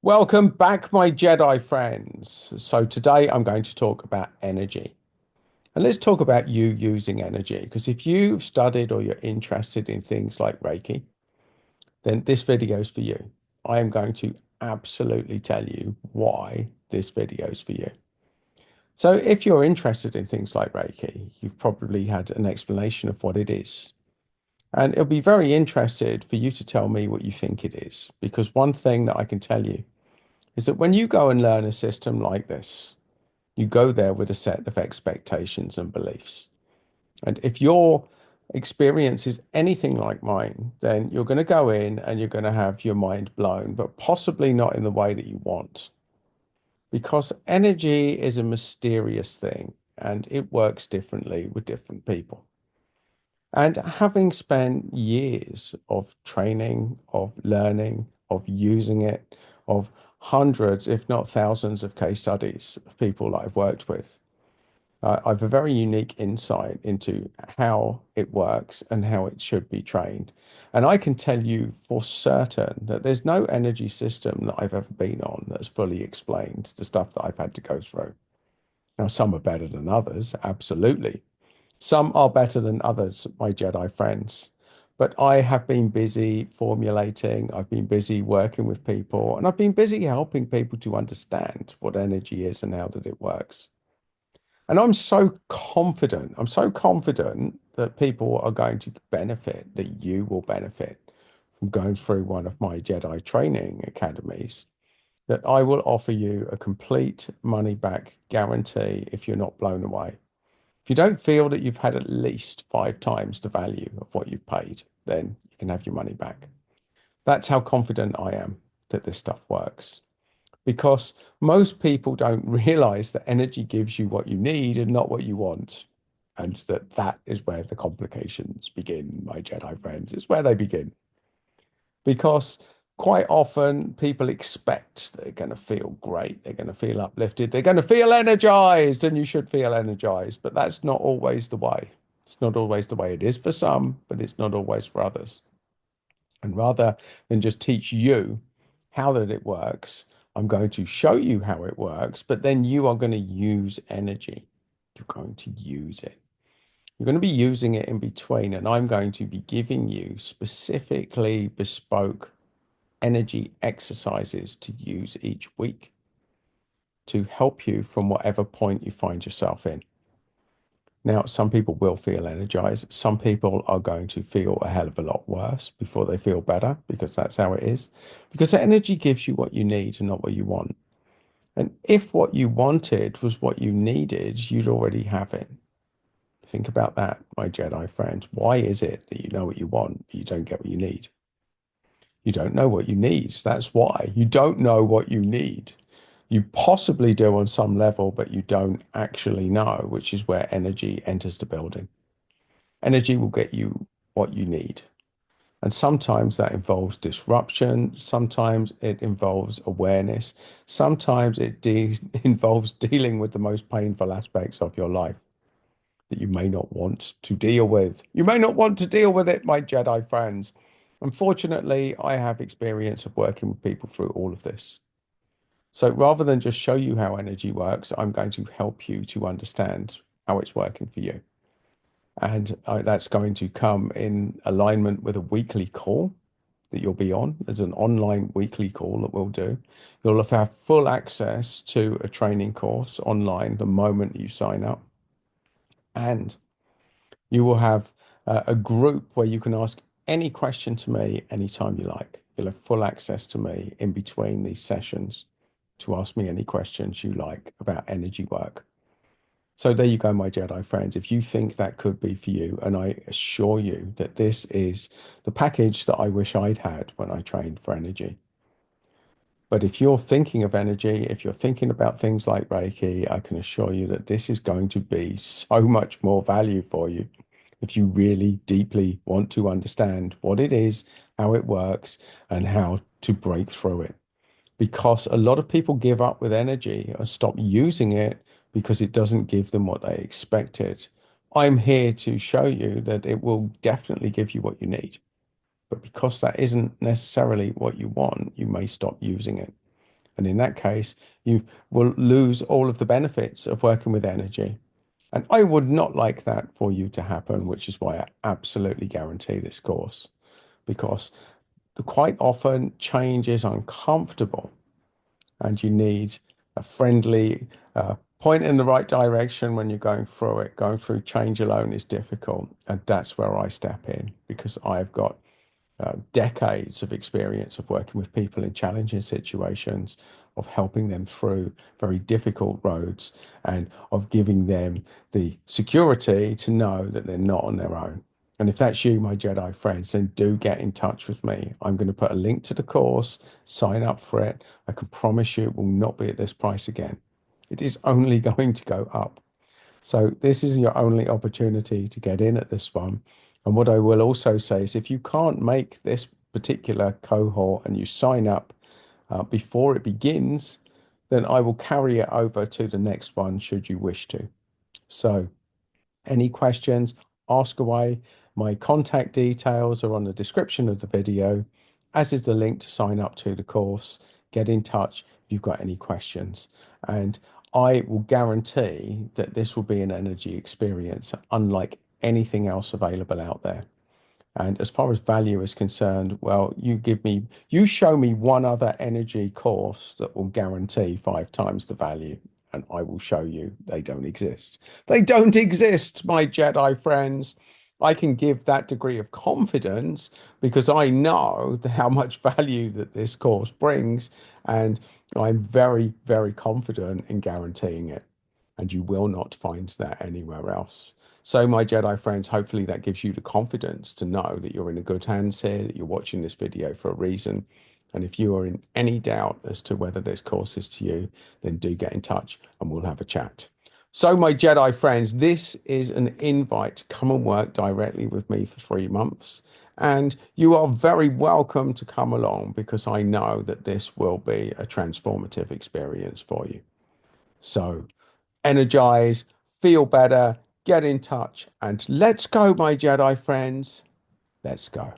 Welcome back, my Jedi friends. So today I'm going to talk about energy. And let's talk about you using energy. Because if you've studied or you're interested in things like Reiki, then this video is for you. I am going to absolutely tell you why this video is for you. So if you're interested in things like Reiki, you've probably had an explanation of what it is. And it'll be very interested for you to tell me what you think it is. Because one thing that I can tell you is that when you go and learn a system like this, you go there with a set of expectations and beliefs. And if your experience is anything like mine, then you're going to go in and you're going to have your mind blown, but possibly not in the way that you want. Because energy is a mysterious thing and it works differently with different people. And having spent years of training, of learning, of using it, of hundreds, if not thousands of case studies of people that I've worked with, I have a very unique insight into how it works and how it should be trained. And I can tell you for certain that there's no energy system that I've ever been on that's fully explained the stuff that I've had to go through. Now, some are better than others, absolutely. Some are better than others, my Jedi friends. But I have been busy formulating, I've been busy working with people, and I've been busy helping people to understand what energy is and how that it works. And I'm so confident that people are going to benefit, that you will benefit from going through one of my Jedi training academies, that I will offer you a complete money back guarantee if you're not blown away. If you don't feel that you've had at least 5 times the value of what you've paid, then you can have your money back. That's how confident I am that this stuff works. Because most people don't realize that energy gives you what you need and not what you want. And that is where the complications begin, my Jedi friends. It's where they begin. Because quite often people expect they're going to feel great, they're going to feel uplifted, they're going to feel energized, and you should feel energized. But that's not always the way. It's not always the way. It is for some, but it's not always for others. And rather than just teach you how that it works, I'm going to show you how it works, but then you are going to use energy. You're going to use it. You're going to be using it in between, and I'm going to be giving you specifically bespoke energy exercises to use each week to help you from whatever point you find yourself in. Now, some people will feel energized. Some people are going to feel a hell of a lot worse before they feel better because that's how it is. Because the energy gives you what you need and not what you want. And if what you wanted was what you needed, you'd already have it. Think about that, my Jedi friends. Why is it that you know what you want, but you don't get what you need? You don't know what you need. That's why. You don't know what you need. You possibly do on some level, but you don't actually know, which is where energy enters the building. Energy will get you what you need. And sometimes that involves disruption. Sometimes it involves awareness. Sometimes it involves dealing with the most painful aspects of your life that you may not want to deal with. You may not want to deal with it, my Jedi friends. Unfortunately, I have experience of working with people through all of this. So rather than just show you how energy works, I'm going to help you to understand how it's working for you. And that's going to come in alignment with a weekly call that you'll be on. There's an online weekly call that we'll do. You'll have full access to a training course online the moment you sign up. And you will have a group where you can ask any question to me anytime you like. You'll have full access to me in between these sessions to ask me any questions you like about energy work. So there you go, my Jedi friends. If you think that could be for you, and I assure you that this is the package that I wish I'd had when I trained for energy. But if you're thinking of energy, if you're thinking about things like Reiki, I can assure you that this is going to be so much more value for you if you really deeply want to understand what it is, how it works, and how to break through it. Because a lot of people give up with energy or stop using it because it doesn't give them what they expected. I'm here to show you that it will definitely give you what you need. But because that isn't necessarily what you want, you may stop using it. And in that case, you will lose all of the benefits of working with energy. And I would not like that for you to happen, which is why I absolutely guarantee this course, because quite often change is uncomfortable and you need a friendly point in the right direction when you're going through it. Going through change alone is difficult. And that's where I step in because I've got decades of experience of working with people in challenging situations, of helping them through very difficult roads, and of giving them the security to know that they're not on their own. And if that's you, my Jedi friends, then do get in touch with me. I'm going to put a link to the course, sign up for it. I can promise you it will not be at this price again. It is only going to go up. So this is your only opportunity to get in at this one. And what I will also say is if you can't make this particular cohort and you sign up before it begins, then I will carry it over to the next one should you wish to. So any questions, ask away. My contact details are on the description of the video, as is the link to sign up to the course. Get in touch if you've got any questions. And I will guarantee that this will be an energy experience unlike anything else available out there. And as far as value is concerned, well, you show me one other energy course that will guarantee 5 times the value, and I will show you they don't exist. They don't exist, my Jedi friends. I can give that degree of confidence because I know how much value that this course brings, and I'm very, very confident in guaranteeing it. And you will not find that anywhere else. So, my Jedi friends, hopefully that gives you the confidence to know that you're in a good hands here, that you're watching this video for a reason. And if you are in any doubt as to whether this course is to you, then do get in touch and we'll have a chat. So, my Jedi friends, this is an invite to come and work directly with me for 3 months. And you are very welcome to come along because I know that this will be a transformative experience for you. So, energize, feel better, get in touch, and let's go, my Jedi friends. Let's go.